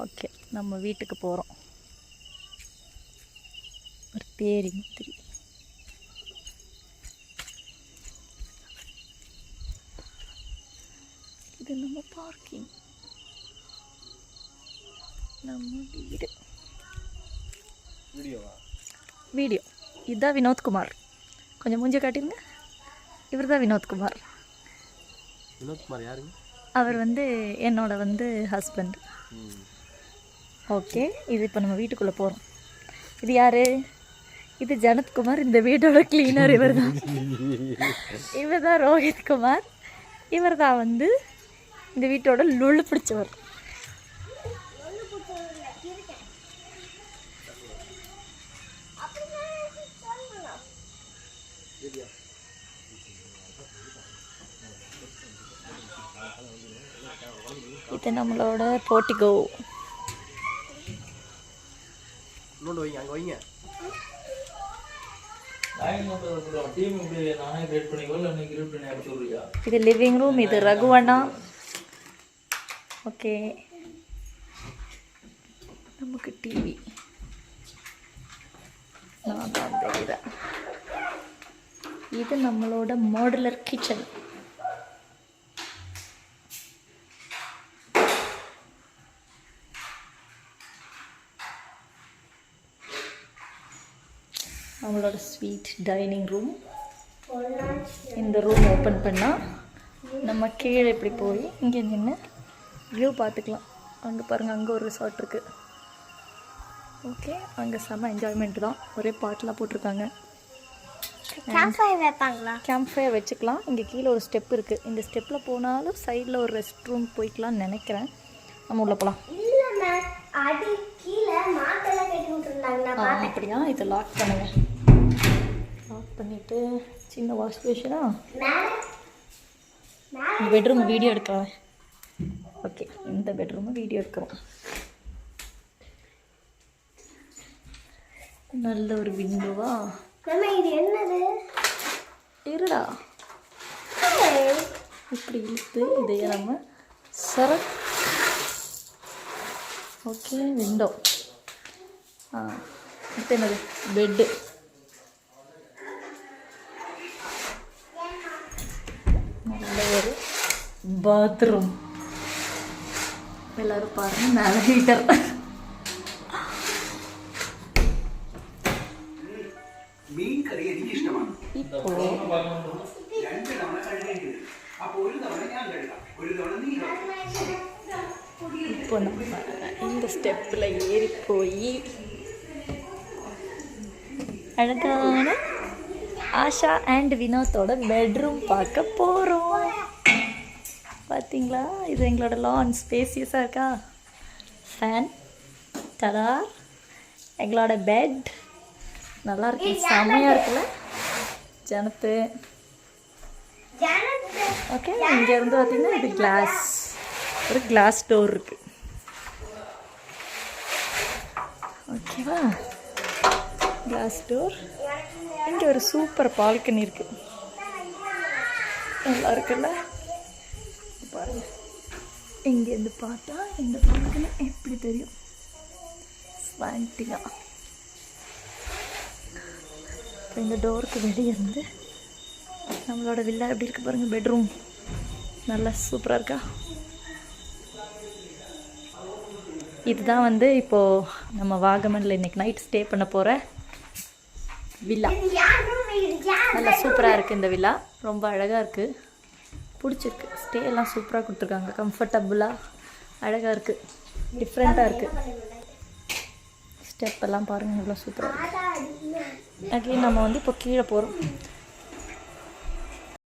Okay, நம்ம வீட்டுக்கு போகிறோம். ஒரு தேரி முத்திரி. இது நம்ம பார்க்கிங், நம்ம வீடு. வீடியோ. இதுதான் வினோத்குமார். கொஞ்சம் மூஞ்ச காட்டிருங்க. இவர் தான் வினோத்குமார். வினோத்குமார் யாருங்க? அவர் என்னோட ஹஸ்பண்ட். ஓகே, இது இப்போ நம்ம வீட்டுக்குள்ளே போகிறோம். இது யார்? இது ஜனத்குமார். இந்த வீட்டோட கிளீனர் இவர் தான். இவர் தான் ரோஹித்குமார். இவர் தான் இந்த வீட்டோட லுள்ளு பிடிச்சவர். இது நம்மளோட போர்ட்டிகோ. இது லிவிங் ரூம். இது ரகுவண்ணா. ஓகே, நமக்கு டிவி. நான் தான் தெரியுறேன். இது நம்மளோட மாடுலர் கிச்சன். நம்மளோட ஸ்வீட் டைனிங் ரூம். இந்த ரூம் ஓப்பன் பண்ணால் நம்ம கீழே இப்படி போய் இங்கே நின்று வியூ பார்த்துக்கலாம். அங்கே பாருங்கள், அங்கே ஒரு ரிசார்ட் இருக்குது. ஓகே, அங்கே செம்ம என்ஜாய்மெண்ட் தான். ஒரே பாட்டெலாம் போட்டிருக்காங்க. கேம்ப் ஃபயர் வச்சுக்கலாம். இங்கே கீழே ஒரு ஸ்டெப் இருக்குது. இந்த ஸ்டெப்பில் போனாலும் சைடில் ஒரு ரெஸ்ட் ரூம் போய்க்கலாம்னு நினைக்கிறேன். நம்ம உள்ளே போகலாம். அப்படியா? இதை லாக் பண்ணுங்க. லாக் பண்ணிவிட்டு சின்ன வாஷ் பேஷனா பெட்ரூம் வீடியோ எடுக்கலாம். ஓகே, இந்த பெட்ரூமை வீடியோ எடுக்கிறோம். நல்ல ஒரு விண்டோவா. இருடா, இப்படி இழுத்து இதையே நம்ம ஓகே, விண்டோ. அடுத்து என்னது? பெட்டு. நல்ல ஒரு பாத்ரூம். எல்லாரும் பாருங்க, மேலே ஹீட்டர். இப்போ நம்ம இந்த ஸ்டெப்பில் ஏறி போய் அழகான ஆஷா அண்ட் வினோத்தோட பெட்ரூம் பார்க்க போகிறோம். பார்த்தீங்களா? இது எங்களோட லான் ஸ்பேசியஸாக இருக்கா? ஃபேன், தடா, எங்களோட பெட் நல்லா இருக்கு. செம்மையாக இருக்குல்ல ஜனத்து? ஓகே, இங்கேருந்து பார்த்தீங்கன்னா இது கிளாஸ், ஒரு கிளாஸ் டோர் இருக்குது. ஓகேவா? Class door. இங்கே ஒரு சூப்பர் பால்கனி இருக்குது. நல்லா இருக்குல்ல? பாருங்க, இங்கேருந்து பார்த்தா இந்த பால்கனி எப்படி தெரியும்? ஃபேண்டியாக. இப்போ இந்த டோருக்கு வெளியே இருந்து நம்மளோட வில்லா எப்படி இருக்குது பாருங்கள். பெட்ரூம் நல்லா சூப்பராக இருக்கா? இதுதான் இப்போது நம்ம வாகமனில் இன்றைக்கி நைட் ஸ்டே பண்ண போகிற வில்லா. நல்லா சூப்பராக இருக்குது இந்த வில்லா. ரொம்ப அழகாக இருக்குது, பிடிச்சிருக்கு. ஸ்டே எல்லாம் சூப்பராக கொடுத்துருக்காங்க. கம்ஃபர்டபுளாக அழகாக இருக்குது, டிஃப்ரெண்ட்டாக இருக்குது. ஸ்டெப் எல்லாம் பாருங்கள், எவ்வளோ சூப்பராக இருக்குது. அகைன் நம்ம இப்போ கீழே போகிறோம்.